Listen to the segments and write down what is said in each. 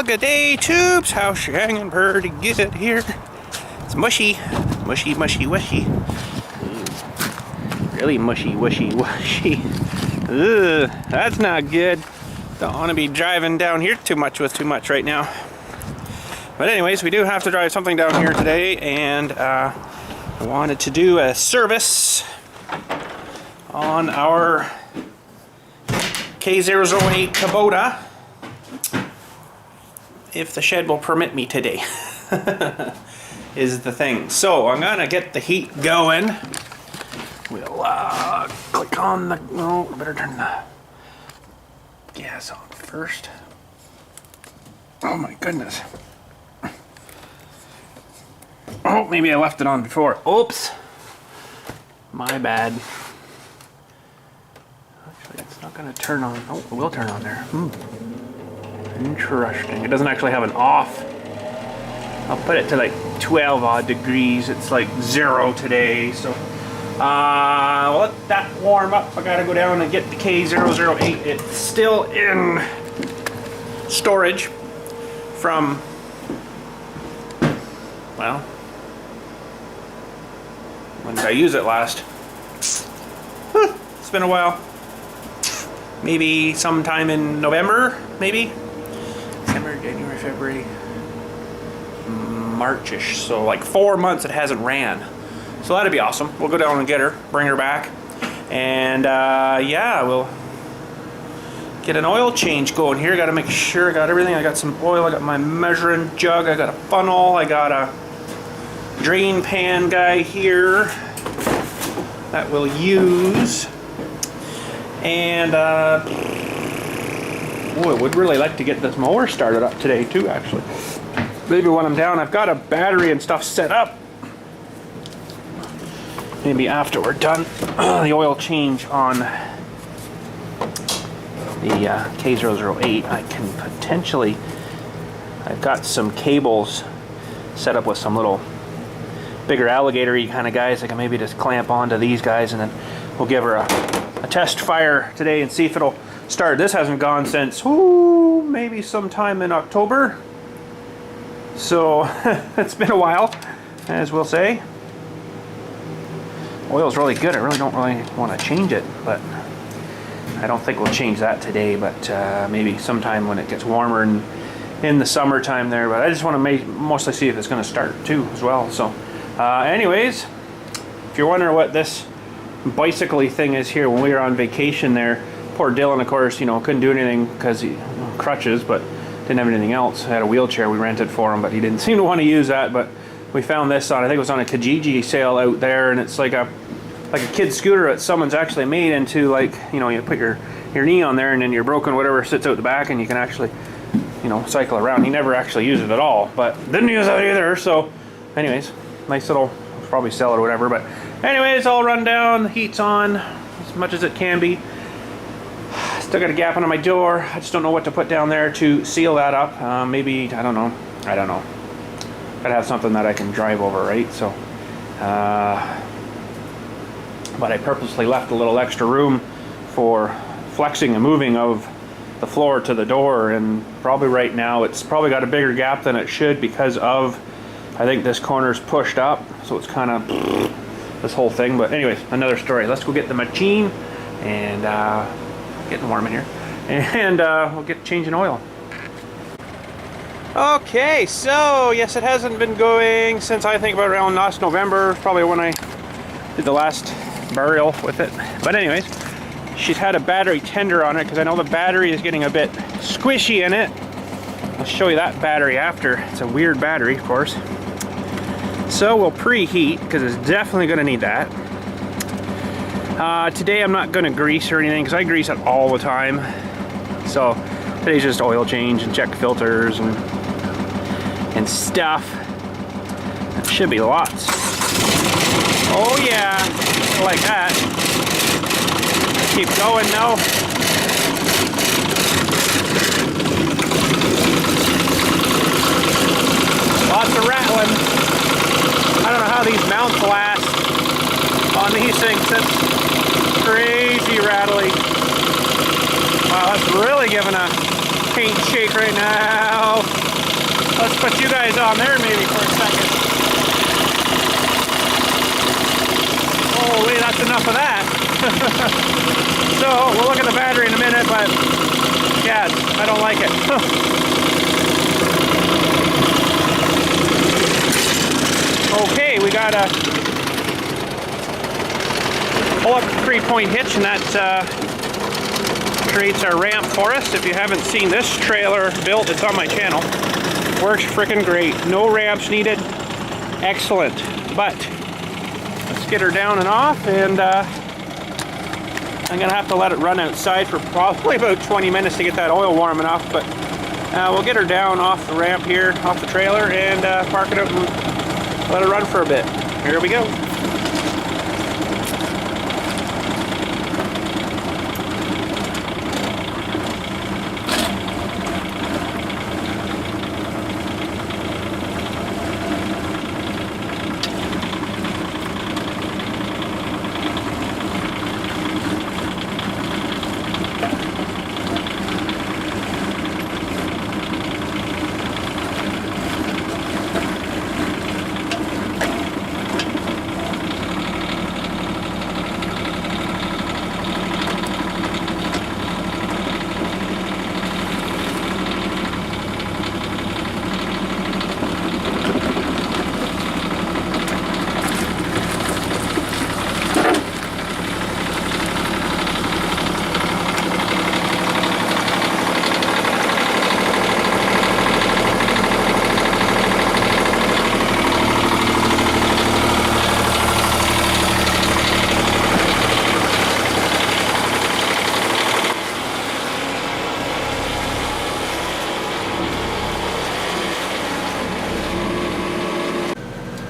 Well, good day, tubes. How's you hanging pretty good here? It's mushy. Mushy, mushy, mushy. Really mushy, mushy, mushy. Ugh, that's not good. Don't want to be driving down here too much with too much right now. But anyways, we do have to drive something down here today, and I wanted to do a service on our K008 Kubota, if the shed will permit me today, is the thing. So I'm gonna get the heat going. We'll click on the, oh, I better turn the gas on first. Oh my goodness. Oh, maybe I left it on before. Oops. My bad. Actually, it's not gonna turn on. Oh, it will turn on there. Interesting. It doesn't actually have an off. I'll put it to like 12 odd degrees. It's like 0 today, so I'll let that warm up. I gotta go down and get the K008. It's still in storage from, well, when did I use it last? It's been a while. Maybe sometime in November, maybe? December, January, February, March-ish. So like 4 months it hasn't ran. So that'd be awesome. We'll go down and get her, bring her back. And yeah, we'll get an oil change going here. Gotta make sure I got everything. I got some oil, I got my measuring jug, I got a funnel, I got a drain pan guy here that we'll use. And oh, I would really like to get this mower started up today too, actually. Maybe when I'm down, I've got a battery and stuff set up. Maybe after we're done the oil change on the K008, I can potentially, I've got some cables set up with some little bigger alligator-y kind of guys. I can maybe just clamp onto these guys, and then we'll give her a test fire today and see if it'll start. This hasn't gone since, ooh, maybe sometime in October. So it's been a while, as we'll say. Oil's really good. I really don't really want to change it, but I don't think we'll change that today, but maybe sometime when it gets warmer and in the summertime there. But I just want to mostly see if it's going to start too as well. So anyways, if you're wondering what this bicycle-y thing is here, when we were on vacation there, poor Dylan, of course, you know, couldn't do anything because he crutches, but didn't have anything else. Had a wheelchair we rented for him, but he didn't seem to want to use that. But we found this on, I think it was on a Kijiji sale out there, and it's like a kid's scooter that someone's actually made into, like, you know, you put your knee on there and then your broken whatever sits out the back and you can actually, you know, cycle around. He never actually used it at all, but didn't use it either. So anyways, nice little, probably sell it or whatever. But anyways, I'll run down, the heat's on as much as it can be. Still got a gap under my door. I just don't know what to put down there to seal that up. Maybe, I don't know. Gotta have something that I can drive over, right? So but I purposely left a little extra room for flexing and moving of the floor to the door, and probably right now it's probably got a bigger gap than it should because of, I think this corner's pushed up, so it's kind of this whole thing. But anyways, another story. Let's go get the machine, and getting warm in here, and we'll get changing oil. Okay, so yes, it hasn't been going since I think about around last November, probably when I did the last burial with it. But anyways, she's had a battery tender on it because I know the battery is getting a bit squishy in it. I'll show you that battery after. It's a weird battery, of course. So we'll preheat because it's definitely going to need that. Today I'm not going to grease or anything because I grease it all the time. So today's just oil change and check filters and stuff. That should be lots. Oh yeah, like that. Keep going now. Lots of rattling. I don't know how these mounts last on these things. That's crazy rattly. Wow, that's really giving a paint shake right now. let's put you guys on there maybe for a second. Holy, that's enough of that. So we'll look at the battery in a minute, but yeah, I don't like it. Okay, we got a pull-up 3-point hitch, and that creates our ramp for us. If you haven't seen this trailer built, it's on my channel. Works freaking great. No ramps needed. Excellent. But let's get her down and off, and I'm gonna have to let it run outside for probably about 20 minutes to get that oil warm enough. But we'll get her down off the ramp here, off the trailer, and park it up and let it run for a bit. Here we go.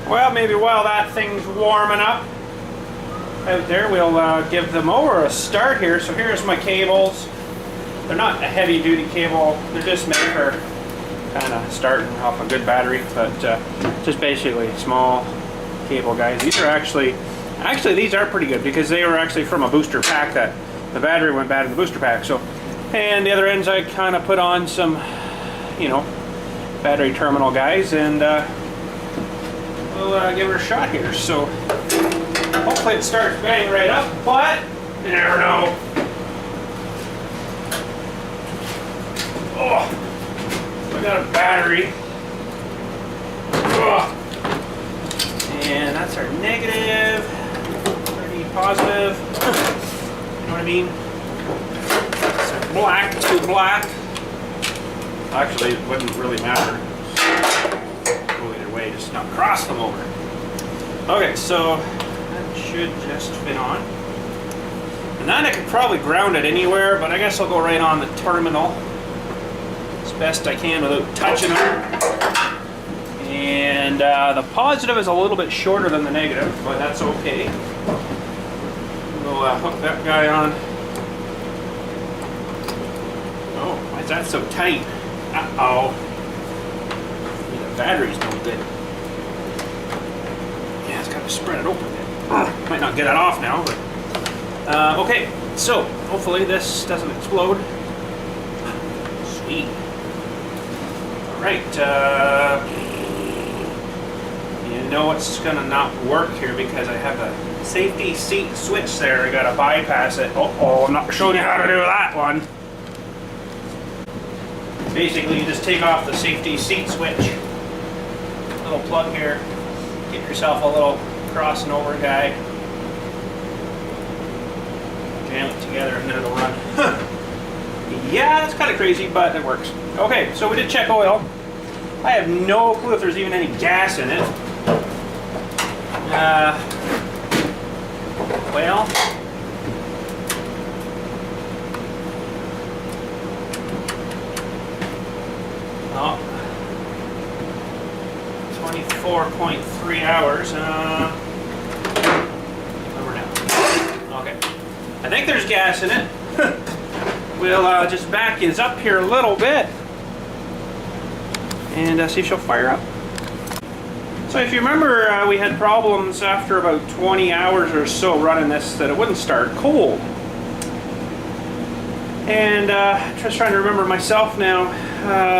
Well, maybe while that thing's warming up out there, we'll give the mower a start here. So here's my cables. They're not a heavy duty cable, they're just made for kind of starting off a good battery, but just basically small cable guys. These are actually these are pretty good because they were actually from a booster pack that the battery went bad in the booster pack. So, and the other ends I kind of put on some, you know, battery terminal guys, and we'll give her a shot here. So hopefully it starts banging right up, but you never know. Oh, I got a battery. Oh. And that's our negative, 30 positive. You know what I mean? So black to black. Actually, it wouldn't really matter. Way, just not cross them over. Okay, so that should just fit on. And then I could probably ground it anywhere, but I guess I'll go right on the terminal as best I can without touching them. And the positive is a little bit shorter than the negative, but that's okay. We'll hook that guy on. Oh, why is that so tight? Uh-oh. Battery's no good. Yeah, it's got to spread it open a bit. Might not get it off now, but okay. So hopefully this doesn't explode. Sweet. All right. You know it's gonna not work here because I have a safety seat switch there. I gotta bypass it. Oh, I'm not showing you how to do that one. Basically, you just take off the safety seat switch. Little plug here, get yourself a little crossing over guy, jam it together, and then it'll run. Yeah, that's kind of crazy, but it works. Okay, so we did check oil. I have no clue if there's even any gas in it. Well, oh. 24.3 hours. Over now. Okay. I think there's gas in it. We'll just back his up here a little bit and see if she'll fire up. So if you remember, we had problems after about 20 hours or so running this that it wouldn't start cold. And just trying to remember myself now,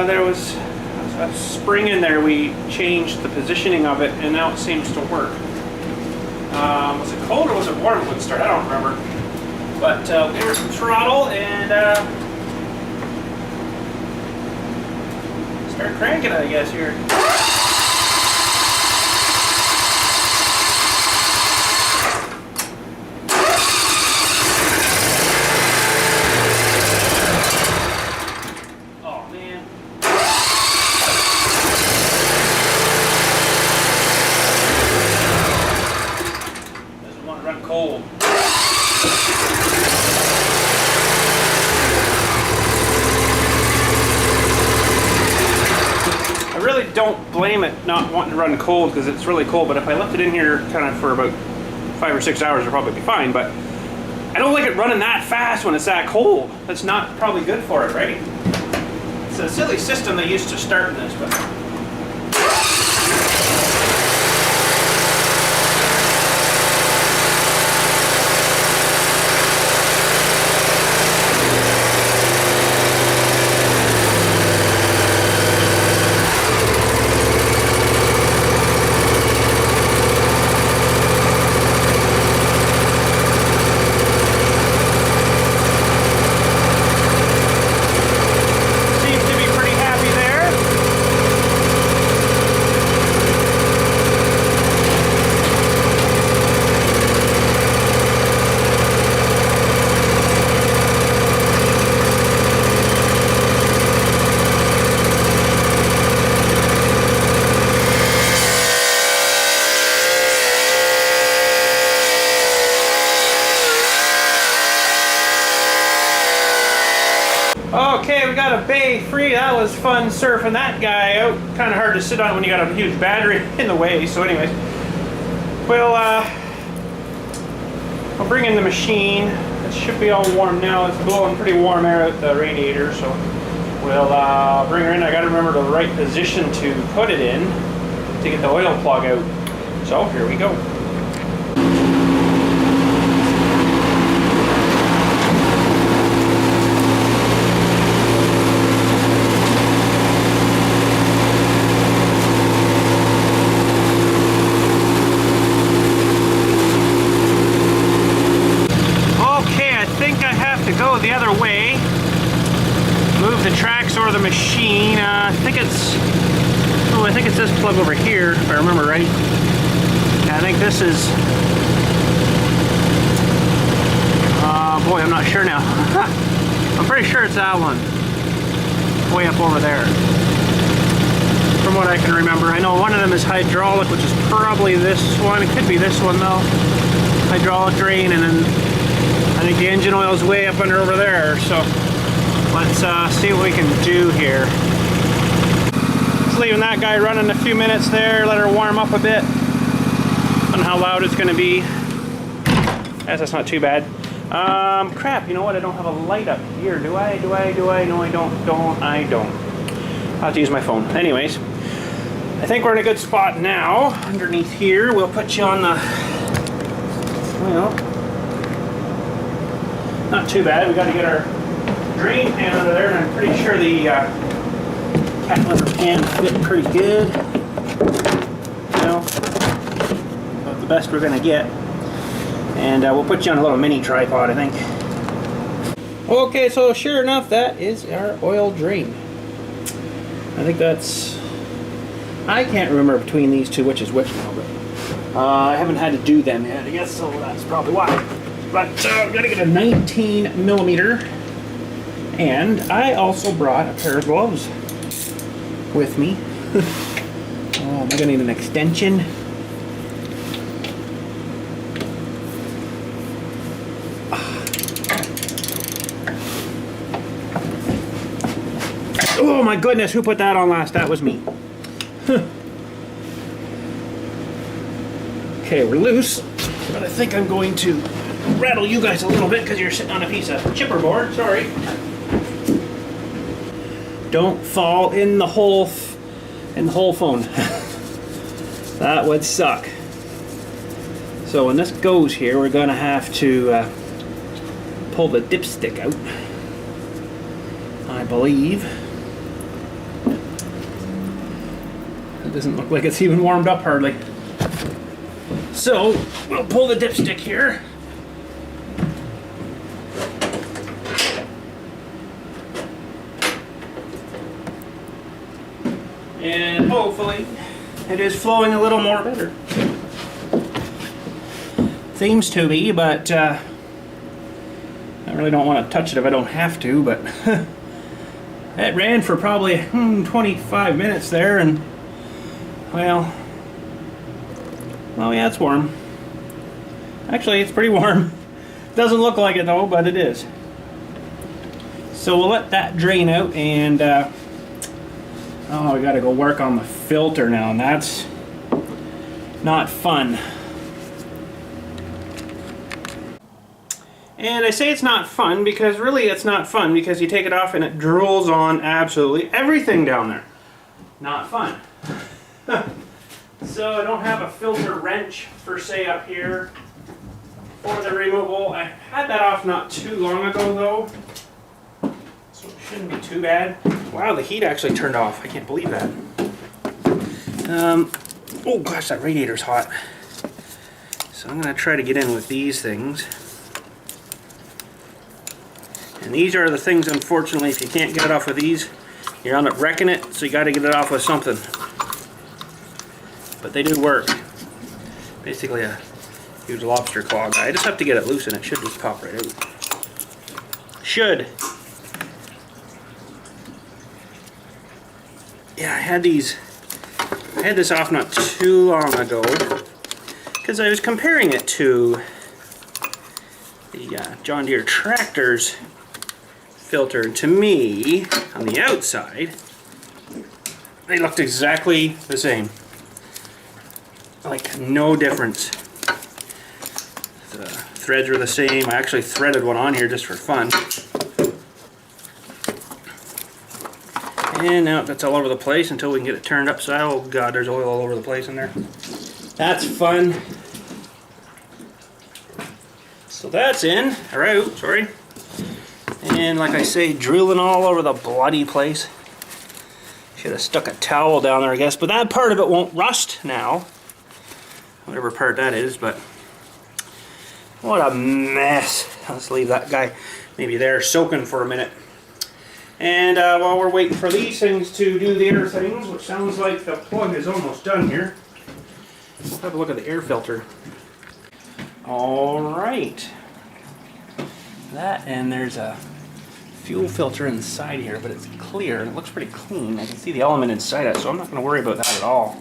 there was a spring in there, we changed the positioning of it, and now it seems to work. Was it cold or was it warm? It wouldn't start. I don't remember. But give her some throttle and start cranking it, I guess, here. Cold. I really don't blame it not wanting to run cold because it's really cold, but if I left it in here kind of for about 5 or 6 hours, it'd probably be fine. But I don't like it running that fast when it's that cold. That's not probably good for it, right? It's a silly system they used to start this, but okay, we got a bay free. That was fun surfing that guy out. Kind of hard to sit on when you got a huge battery in the way. So anyways, we'll bring in the machine. It should be all warm now. It's blowing pretty warm air out the radiator. So we'll bring her in. I got to remember the right position to put it in to get the oil plug out. So here we go. The other way, move the tracks or the machine. I think it's this plug over here, if I remember right. Yeah, I think this is. Boy, I'm not sure now. I'm pretty sure it's that one, way up over there. From what I can remember, I know one of them is hydraulic, which is probably this one. It could be this one though. Hydraulic drain, and then I think the engine oil is way up under over there, so let's see what we can do here. Just leaving that guy running a few minutes there, let her warm up a bit. I don't know how loud it's going to be. Guess that's not too bad. Crap, you know what? I don't have a light up here. Do I? No, I don't. I don't. I'll have to use my phone. Anyways, I think we're in a good spot now. Underneath here, we'll put you on the, well, not too bad. We got to get our drain pan under there, and I'm pretty sure the cat litter pan fit pretty good. You know, about the best we're gonna get. And we'll put you on a little mini tripod, I think. Okay, so sure enough, that is our oil drain. I think that's. I can't remember between these two which is which now, but I haven't had to do them yet. I guess so. That's probably why. But I'm gonna get a 19 millimeter, and I also brought a pair of gloves with me. Oh, am I gonna need an extension? Oh my goodness, who put that on last? That was me. Okay, we're loose, but I think I'm going to rattle you guys a little bit because you're sitting on a piece of chipperboard. Sorry. Don't fall in the hole phone. That would suck. So when this goes here, we're gonna have to pull the dipstick out, I believe. It doesn't look like it's even warmed up hardly. So we'll pull the dipstick here. And hopefully it is flowing a little more better. Seems to be, but I really don't want to touch it if I don't have to, but it ran for probably 25 minutes there, and well, yeah, it's warm. Actually, it's pretty warm. Doesn't look like it though, but it is. So we'll let that drain out, and oh, we gotta go work on the filter now, and that's not fun. And I say it's not fun because really it's not fun, because you take it off and it drools on absolutely everything down there. Not fun. So I don't have a filter wrench per se up here for the removal. I had that off not too long ago though, so it shouldn't be too bad. Wow, the heat actually turned off. I can't believe that. Oh gosh, that radiator's hot. So I'm going to try to get in with these things. And these are the things, unfortunately, if you can't get it off with these, you're on it wrecking it, so you got to get it off with something. But they do work. Basically a huge lobster claw guy. I just have to get it loose and it should just pop right out. Should. Yeah, I had this off not too long ago because I was comparing it to the John Deere tractor's filter, and to me, on the outside, they looked exactly the same. Like, no difference. The threads were the same. I actually threaded one on here just for fun. And now that's all over the place until we can get it turned upside. Oh god, there's oil all over the place in there. That's fun. So that's in, or out, sorry. And like I say, drilling all over the bloody place. Should have stuck a towel down there, I guess, but that part of it won't rust now. Whatever part that is, but what a mess. Let's leave that guy maybe there soaking for a minute. And while we're waiting for these things to do the air things, which sounds like the plug is almost done here, let's have a look at the air filter. Alright. That, and there's a fuel filter inside here, but it's clear and it looks pretty clean. I can see the element inside it, so I'm not going to worry about that at all.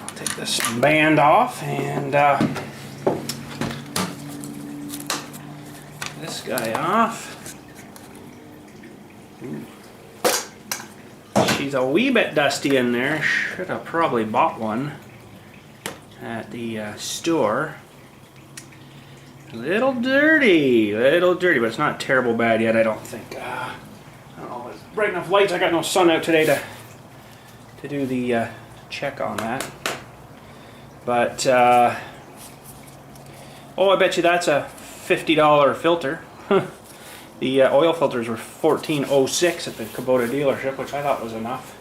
I'll take this band off and this guy off. Ooh. She's a wee bit dusty in there. Should have probably bought one at the store. Little dirty, but it's not terrible bad yet, I don't think. I don't know, it's bright enough lights. I got no sun out today to do the check on that. But oh, I bet you that's a $50 filter. The oil filters were $14.06 at the Kubota dealership, which I thought was enough.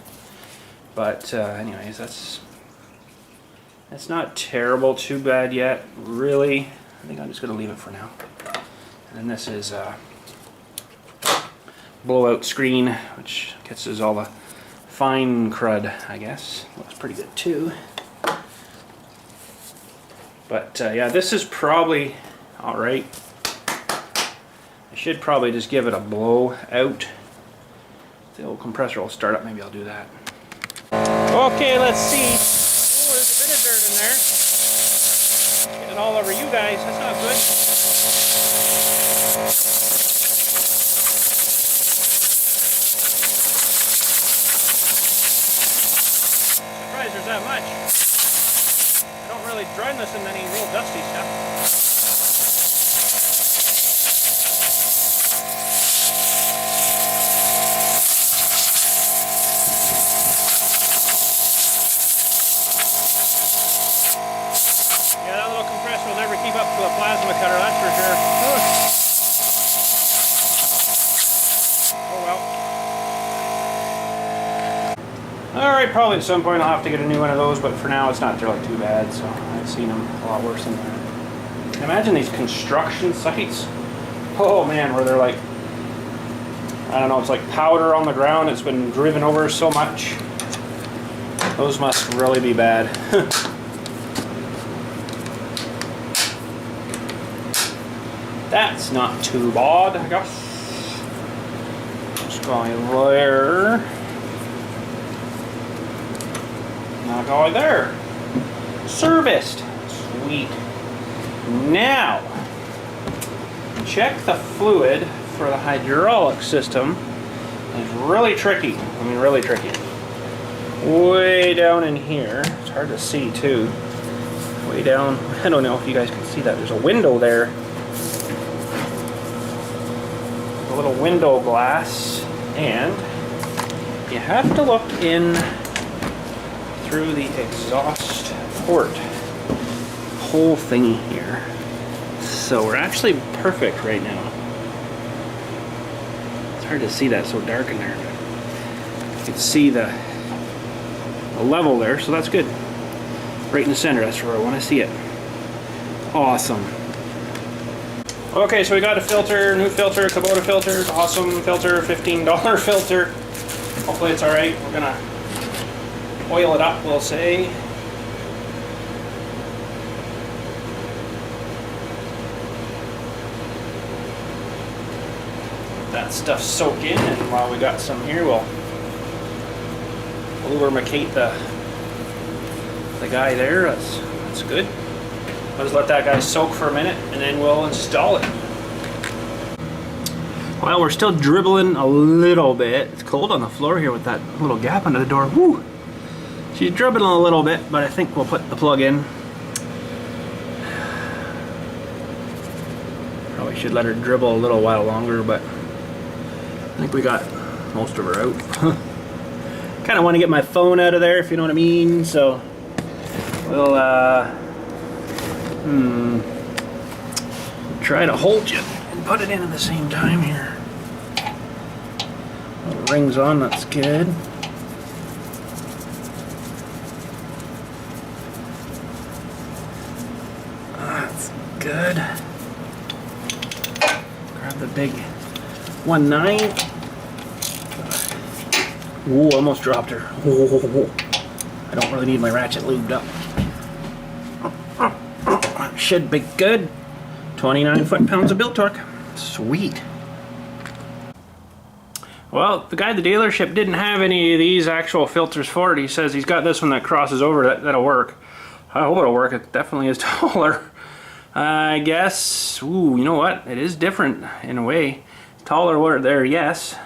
But anyways, that's not terrible, too bad yet, really. I think I'm just going to leave it for now. And then this is a blowout screen, which catches all the fine crud, I guess. Looks pretty good too. But yeah, this is probably alright. I should probably just give it a blow out. If the old compressor will start up, maybe I'll do that. Okay, let's see. Oh, there's a bit of dirt in there. Getting all over you guys. That's not good. Surprised there's that much. I don't really drown this in any real dusty stuff. Yeah, that little compressor will never keep up to a plasma cutter, that's for sure. Oh well. Alright, probably at some point I'll have to get a new one of those, but for now it's not really too bad, so I've seen them a lot worse than that. Imagine these construction sites. Oh man, where they're like, I don't know, it's like powder on the ground, it's been driven over so much. Those must really be bad. That's not too bad, I guess. Just going there. Not going there. Serviced. Sweet. Now, check the fluid for the hydraulic system. It's really tricky. I mean, really tricky. Way down in here. It's hard to see too. Way down. I don't know if you guys can see that. There's a window there. A little window glass, and you have to look in through the exhaust port hole thingy here. So we're actually perfect right now. It's hard to see that, so dark in there, but you can see the level there, so that's good. Right in the center, that's where I want to see it. Awesome. Okay, so we got a filter, new filter, Kubota filter, awesome filter, $15 filter. Hopefully it's alright. We're gonna oil it up, we'll say. Let that stuff soak in, and while we got some here, we'll lubricate the guy there. That's good. I'll just let that guy soak for a minute, and then we'll install it. Well, we're still dribbling a little bit. It's cold on the floor here with that little gap under the door. Woo! She's dribbling a little bit, but I think we'll put the plug in. Probably should let her dribble a little while longer, but I think we got most of her out. Kind of want to get my phone out of there, if you know what I mean, so we'll try to hold you and put it in at the same time here. The ring's on, that's good. That's good. Grab the big 1/9. Ooh, almost dropped her. Ooh. I don't really need my ratchet lubed up. Should be good. 29 foot-pounds of build torque. Sweet. Well, the guy at the dealership didn't have any of these actual filters for it. He says he's got this one that crosses over. That'll work. I hope it'll work. It definitely is taller. I guess. Ooh, you know what? It is different in a way. Taller there, yes.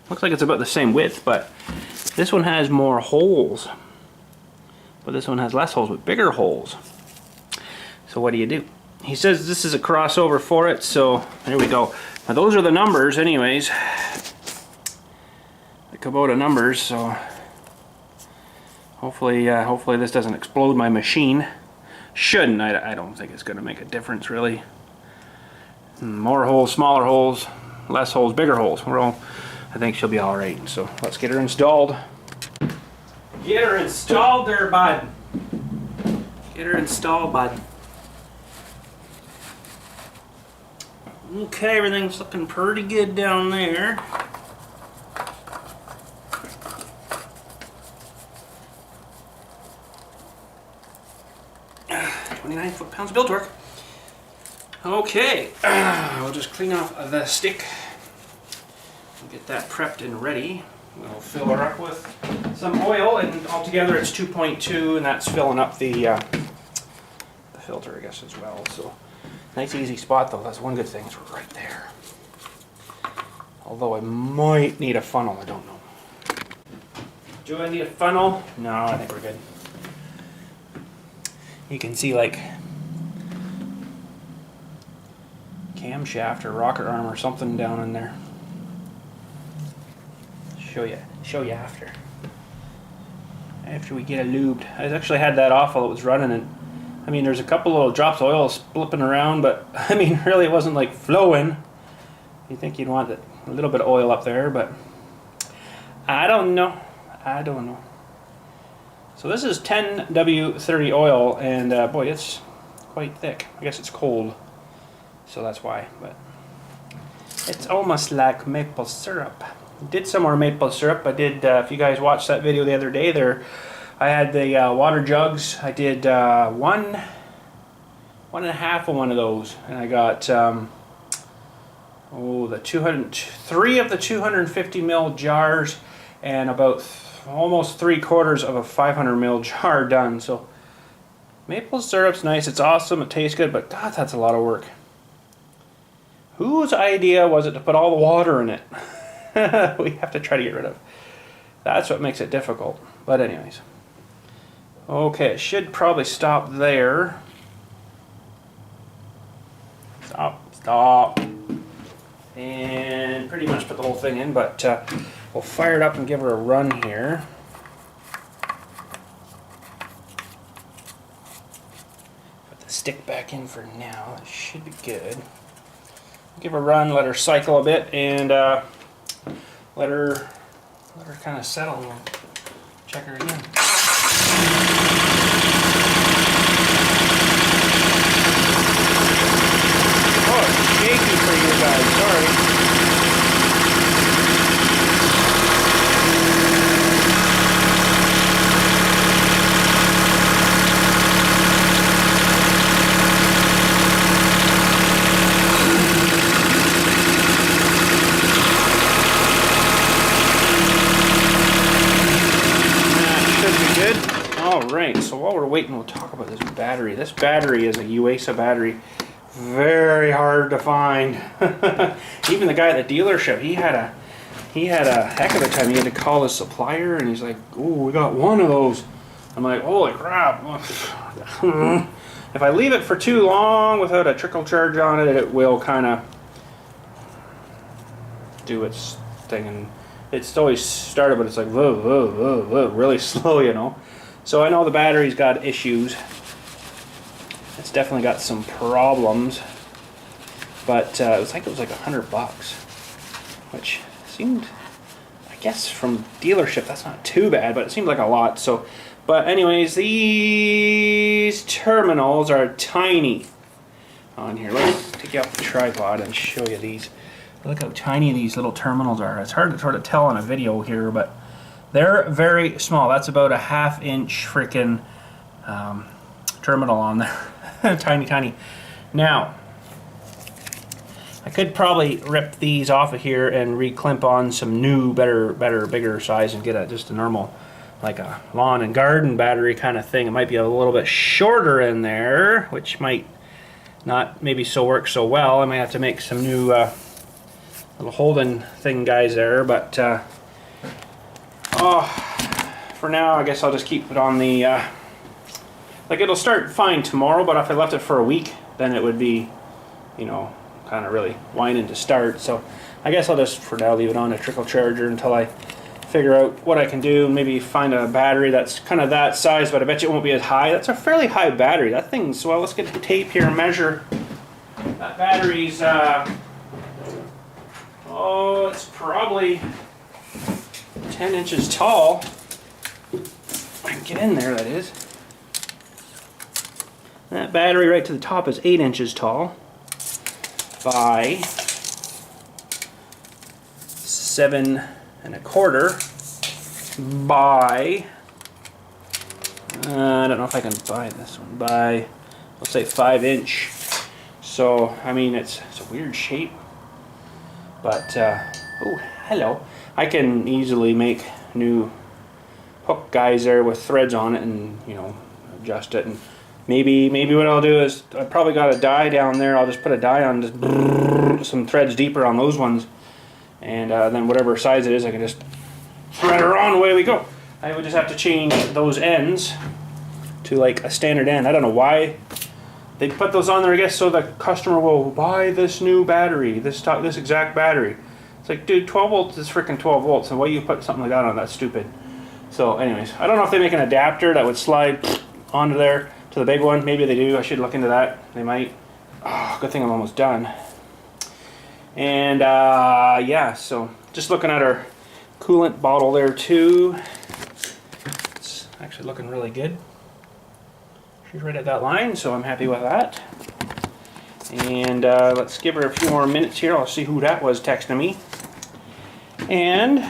Looks like it's about the same width, but this one has more holes. But this one has less holes, but bigger holes. So what do? He says this is a crossover for it, so there we go. Now those are the numbers anyways. The Kubota numbers, so hopefully this doesn't explode my machine. Shouldn't. I don't think it's going to make a difference really. More holes, smaller holes, less holes, bigger holes. I think she'll be alright, so let's get her installed. Get her installed there, bud. Get her installed, bud. Okay, everything's looking pretty good down there. Uh, 29 foot-pounds of build torque. Okay, we'll just clean off the stick. Get that prepped and ready. We'll fill her up with some oil, and altogether it's 2.2, and that's filling up the filter, I guess, as well. So nice easy spot though. That's one good thing. It's right there. Although I might need a funnel, I don't know. Do I need a funnel? No, I think we're good. You can see like camshaft or rocker arm or something down in there. Show you after we get it lubed. I actually had that off while it was running, and I mean there's a couple little drops of oil slipping around, but I mean really it wasn't like flowing. You think you'd want a little bit of oil up there, but I don't know. I don't know. So this is 10W30 oil, and boy, it's quite thick. I guess it's cold, so that's why. But it's almost like maple syrup. I did some more maple syrup. I did, if you guys watched that video the other day there, I had the water jugs. I did one and a half of one of those, and I got three of the 250 ml jars, and about almost 3/4 of a 500 ml jar done. So maple syrup's nice. It's awesome. It tastes good, but God, that's a lot of work. Whose idea was it to put all the water in it? We have to try to get rid of. That's what makes it difficult. But anyways. Okay, it should probably stop there. Stop. And pretty much put the whole thing in, but we'll fire it up and give her a run here. Put the stick back in for now. That should be good. Give her a run, let her cycle a bit, and let her kind of settle, and we'll check her again. Oh, it's shaky for you guys, sorry. Alright, so while we're waiting, we'll talk about this battery. This battery is a USA battery. Very hard to find. Even the guy at the dealership, he had a heck of a time. He had to call his supplier, and he's like, "Oh, we got one of those." I'm like, "Holy crap!" If I leave it for too long without a trickle charge on it, it will kind of do its thing, and it's always started, but it's like whoa, whoa, whoa, whoa, really slow, you know. So I know the battery's got issues. It's definitely got some problems, but it was like $100, which seemed, I guess from dealership that's not too bad, but it seemed like a lot. So, but anyways, these terminals are tiny on here. Let's take you off the tripod and show you these. Look how tiny these little terminals are. It's hard to sort of tell on a video here, but they're very small. That's about a 1/2 inch freaking terminal on there. Tiny, tiny. Now, I could probably rip these off of here and re-clamp on some new, better, bigger size and get just a normal, like a lawn and garden battery kind of thing. It might be a little bit shorter in there, which might not maybe work so well. I might have to make some new little holding thing guys there, but for now, I guess I'll just keep it on the, like it'll start fine tomorrow, but if I left it for a week, then it would be, you know, kind of really whining to start. So I guess I'll just, for now, leave it on a trickle charger until I figure out what I can do. Maybe find a battery that's kind of that size, but I bet you it won't be as high. That's a fairly high battery. That thing's, well, let's get the tape here and measure. That battery's, oh, it's probably 10 inches tall. I can get in there, that is. That battery right to the top is 8 inches tall by 7 1/4 by, I don't know if I can buy this one, by, let's say 5 inch. So, I mean, it's a weird shape, but, oh, hello. I can easily make new hook guys there with threads on it and, you know, adjust it. And maybe what I'll do is, I probably got a die down there. I'll just put a die on, just some threads deeper on those ones, and then whatever size it is, I can just thread her on. Away we go. I would just have to change those ends to like a standard end. I don't know why they put those on there. I guess so the customer will buy this new battery, this exact battery. It's like, dude, 12 volts is freaking 12 volts, and why you put something like that on? That's stupid. So anyways, I don't know if they make an adapter that would slide onto there to the big one. Maybe they do. I should look into that. They might. Oh, good thing I'm almost done. And yeah, so just looking at our coolant bottle there too. actually looking really good. She's right at that line, so I'm happy with that. And let's give her a few more minutes here. I'll see who that was texting me. And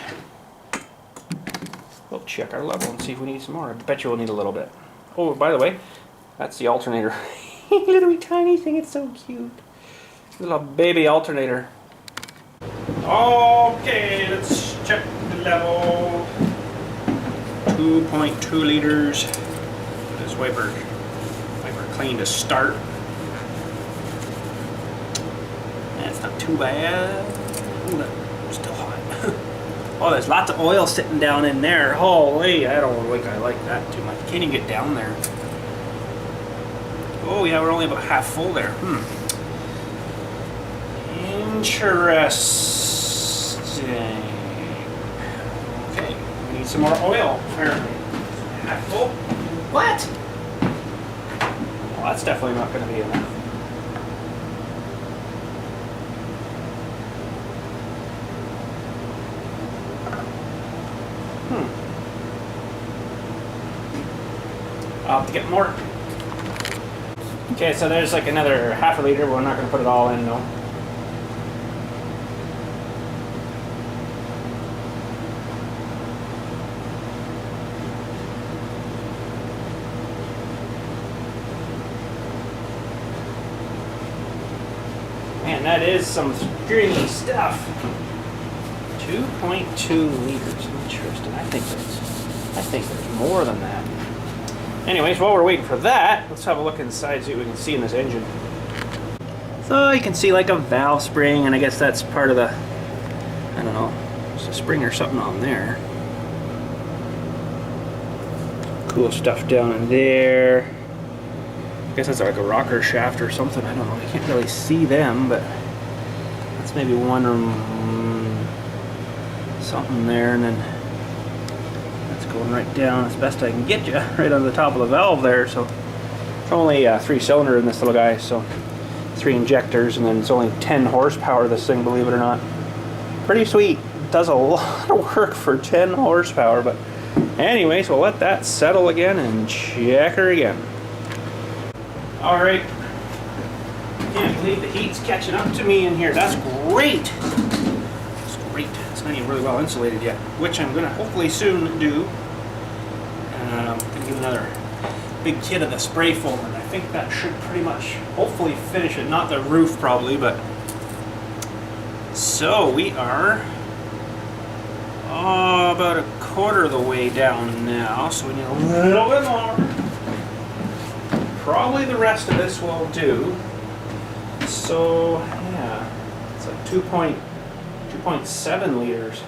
we'll check our level and see if we need some more. I bet you we'll need a little bit. Oh, by the way, that's the alternator. Little tiny thing, it's so cute. Little baby alternator. Okay, let's check the level. 2.2 liters. This wiper clean to start. That's not too bad. Ooh, that's still hot. Oh, there's lots of oil sitting down in there. Holy, I don't think I like that too much. Can't even get down there. Oh yeah, we're only about half full there. Interesting. Okay, we need some more oil, apparently. Half full? What? Well, that's definitely not going to be enough. I'll have to get more. Okay, so there's like another half a liter, but we're not going to put it all in though. Man, that is some stringy stuff. 2.2 liters. Interesting. I think there's more than that. Anyways, while we're waiting for that, let's have a look inside, see what we can see in this engine. So you can see like a valve spring, and I guess that's part of the, I don't know, it's a spring or something on there. Cool stuff down in there. I guess that's like a rocker shaft or something, I don't know, you can't really see them, but that's maybe one or something there, and then going right down as best I can get you, right on the top of the valve there. So it's only 3-cylinder in this little guy, so 3 injectors, and then it's only 10 horsepower, this thing, believe it or not. Pretty sweet. It does a lot of work for 10 horsepower, but anyways, we'll let that settle again and check her again. Alright, can't believe the heat's catching up to me in here. That's great. That's great. It's not even really well insulated yet, which I'm gonna hopefully soon do. I'm gonna give another big kit of the spray foam, and I think that should pretty much hopefully finish it. Not the roof probably, but so we are about a quarter of the way down now, so we need a little bit more. Probably the rest of this will do. So yeah, it's like 2.7 liters.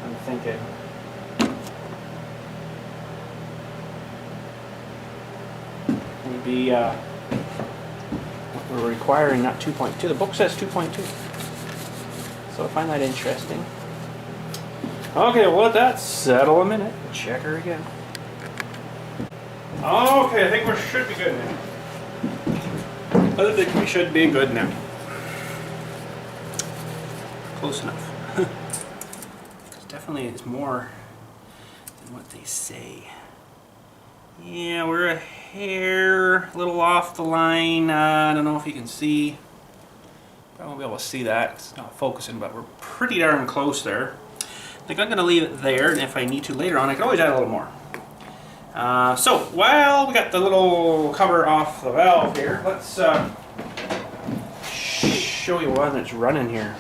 I'm thinking. Be what we're requiring, not 2.2. The book says 2.2, so I find that interesting. Okay, we'll let that settle a minute. Check her again. Okay, I think we should be good now. I think we should be good now. Close enough. It definitely is more than what they say. Yeah, we're a hair, a little off the line. I don't know if you can see. I won't be able to see that. It's not focusing, but we're pretty darn close there. I think I'm going to leave it there, and if I need to later on, I can always add a little more. So, while we got the little cover off the valve here, let's show you one that's running here.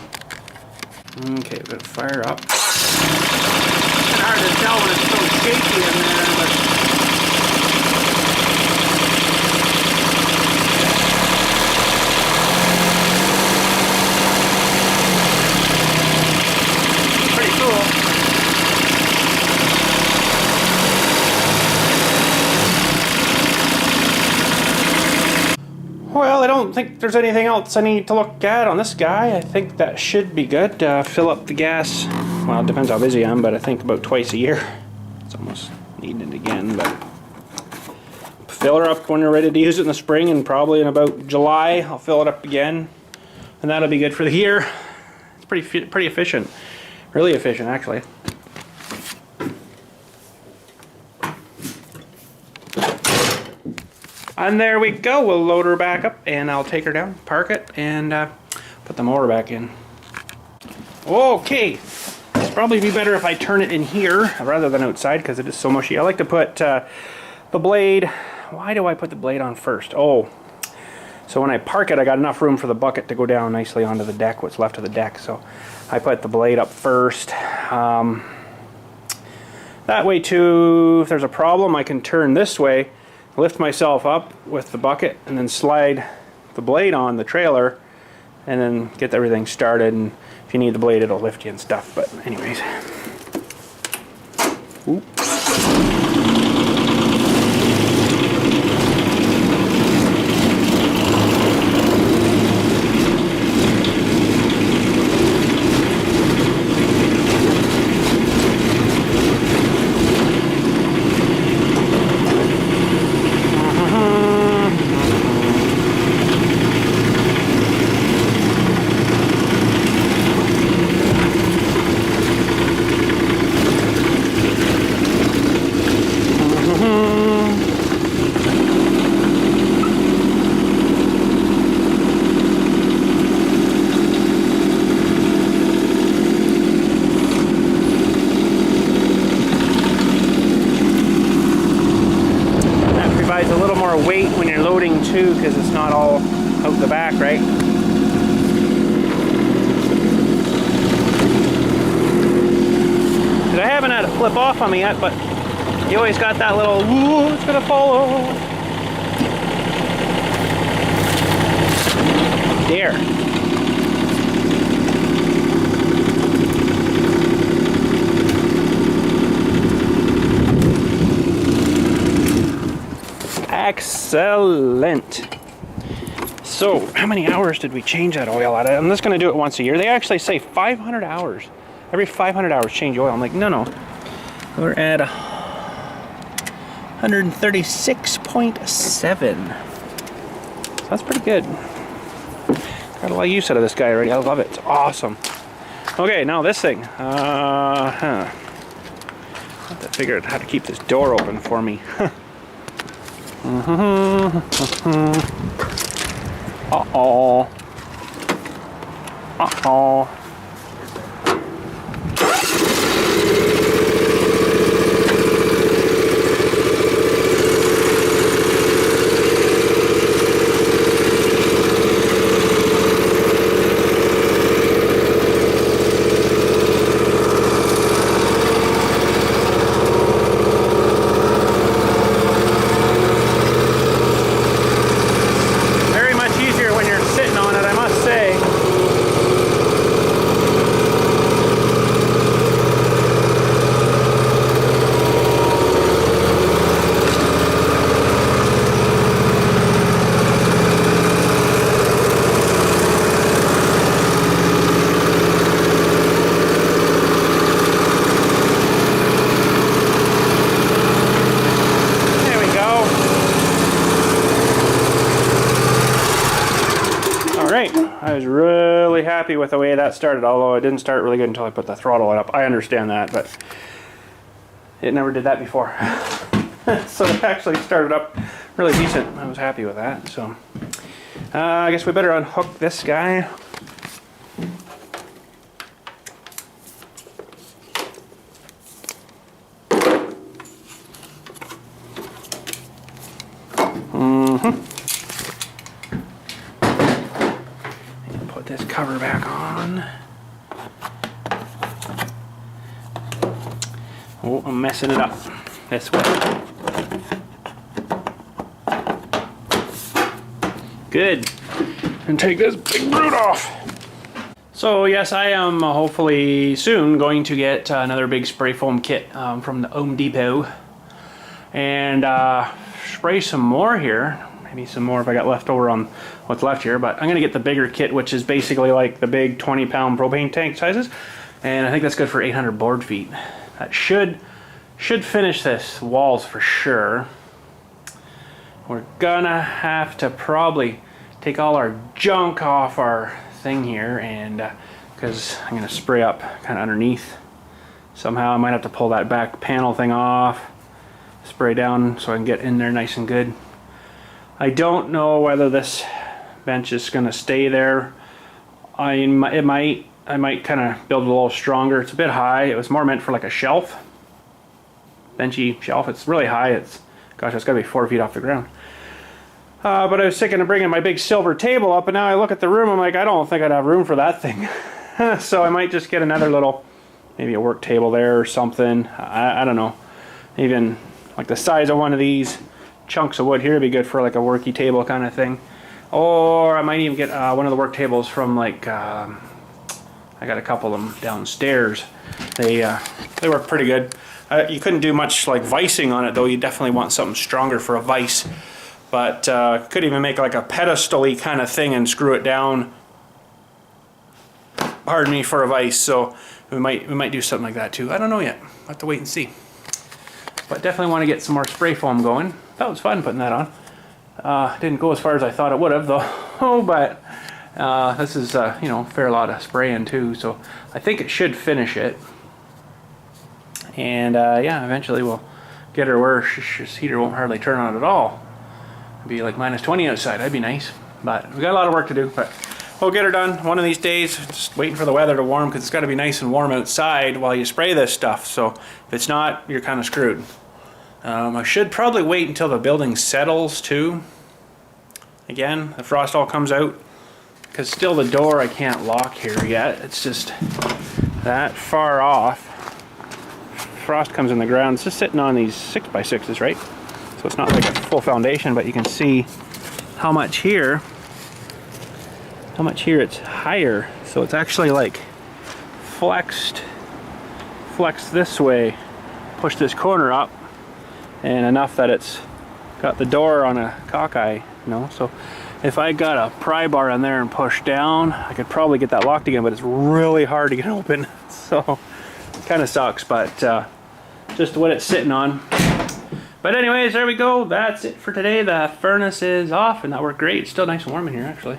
Okay, we're going to fire up. It's hard to tell when it's so shaky in there, but well, I don't think there's anything else I need to look at on this guy. I think that should be good. Fill up the gas. Well, it depends how busy I am, but I think about twice a year. It's almost needing it again, but fill her up when you're ready to use it in the spring, and probably in about July I'll fill it up again, and that'll be good for the year. It's pretty efficient, really efficient actually. And there we go. We'll load her back up and I'll take her down, park it, and put the mower back in. Okay. It's probably be better if I turn it in here rather than outside because it is so mushy. I like to put the blade. Why do I put the blade on first? Oh, so when I park it, I got enough room for the bucket to go down nicely onto the deck, what's left of the deck. So I put the blade up first. That way too, if there's a problem, I can turn this way, lift myself up with the bucket, and then slide the blade on the trailer, and then get everything started. And if you need the blade, it'll lift you and stuff. But anyways. Oops. Weight when you're loading too, because it's not all out the back, right? Because I haven't had it flip off on me yet, but you always got that little, ooh, it's gonna fall. There. Excellent. So, how many hours did we change that oil at? I'm just going to do it once a year. They actually say 500 hours. Every 500 hours change oil. I'm like, no. We're at 136.7. So that's pretty good. Got a lot of use out of this guy already. I love it. It's awesome. Okay, now this thing. I have to figure out how to keep this door open for me. Uh-oh. Uh-oh. I was really happy with the way that started, although it didn't start really good until I put the throttle up. I understand that, but it never did that before. So it actually started up really decent. I was happy with that. So I guess we better unhook this guy. Put this cover back on. Oh, I'm messing it up this way. Good. And take this big brute off. So yes, I am hopefully soon going to get another big spray foam kit from the Home Depot, and spray some more here. Maybe some more if I got left over on what's left here, but I'm gonna get the bigger kit, which is basically like the big 20-pound propane tank sizes, and I think that's good for 800 board feet. That should finish this walls for sure. We're gonna have to probably take all our junk off our thing here, and because I'm gonna spray up kind of underneath somehow. I might have to pull that back panel thing off, spray down so I can get in there nice and good. I don't know whether this bench is going to stay there. I might kind of build it a little stronger. It's a bit high. It was more meant for like a shelf, benchy shelf. It's really high. It's got to be 4 feet off the ground. But I was thinking of bringing my big silver table up, and now I look at the room, I'm like, I don't think I'd have room for that thing. So I might just get another little, maybe a work table there or something. I don't know. Even like the size of one of these chunks of wood here would be good for like a worky table kind of thing. Or I might even get one of the work tables from like, I got a couple of them downstairs. They work pretty good. You couldn't do much like vicing on it though. You definitely want something stronger for a vice. But could even make like a pedestal-y kind of thing and screw it down, pardon me, for a vice. So we might do something like that too. I don't know yet. We'll have to wait and see. But definitely want to get some more spray foam going. That was fun putting that on. Didn't go as far as I thought it would have though. But this is you know, a fair lot of spraying too. So I think it should finish it. And yeah, eventually we'll get her where this heater won't hardly turn on at all. It'd be like -20 outside. That'd be nice. But we got a lot of work to do. But we'll get her done one of these days. Just waiting for the weather to warm, because it's got to be nice and warm outside while you spray this stuff. So if it's not, you're kind of screwed. I should probably wait until the building settles too. Again, the frost all comes out, because still the door I can't lock here yet. It's just that far off. Frost comes in the ground. It's just sitting on these 6x6s, right? So it's not like a full foundation, but you can see how much here it's higher. So it's actually like flexed this way, push this corner up, and enough that it's got the door on a cockeye, you know. So if I got a pry bar in there and push down, I could probably get that locked again, but it's really hard to get open. So it kind of sucks, but just what it's sitting on. But anyways, there we go. That's it for today. The furnace is off, and that worked great. It's still nice and warm in here, actually.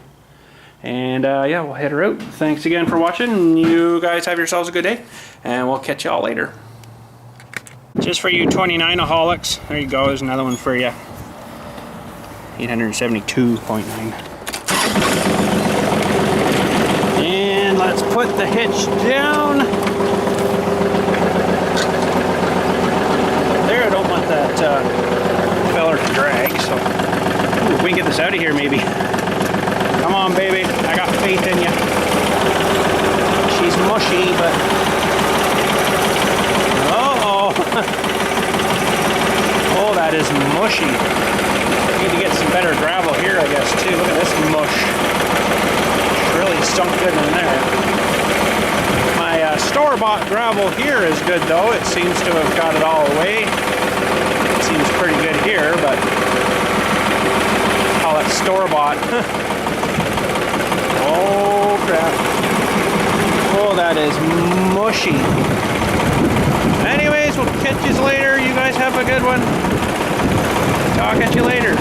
And yeah, we'll head her out. Thanks again for watching. You guys have yourselves a good day, and we'll catch y'all later. Just for you 29aholics, there you go. There's another one for you. 872.9. And let's put the hitch down. There, I don't want that feller to drag, so ooh, if we can get this out of here maybe. Come on, baby, I got faith in you. She's mushy, but uh-oh. Oh, that is mushy. Need to get some better gravel here, I guess, too. Look at this mush. It's really sunk good in there. My store-bought gravel here is good, though. It seems to have got it all away. It seems pretty good here, but call it store-bought. Oh, crap. Oh, that is mushy. Anyways, we'll catch you later. You guys have a good one. Talk at you later.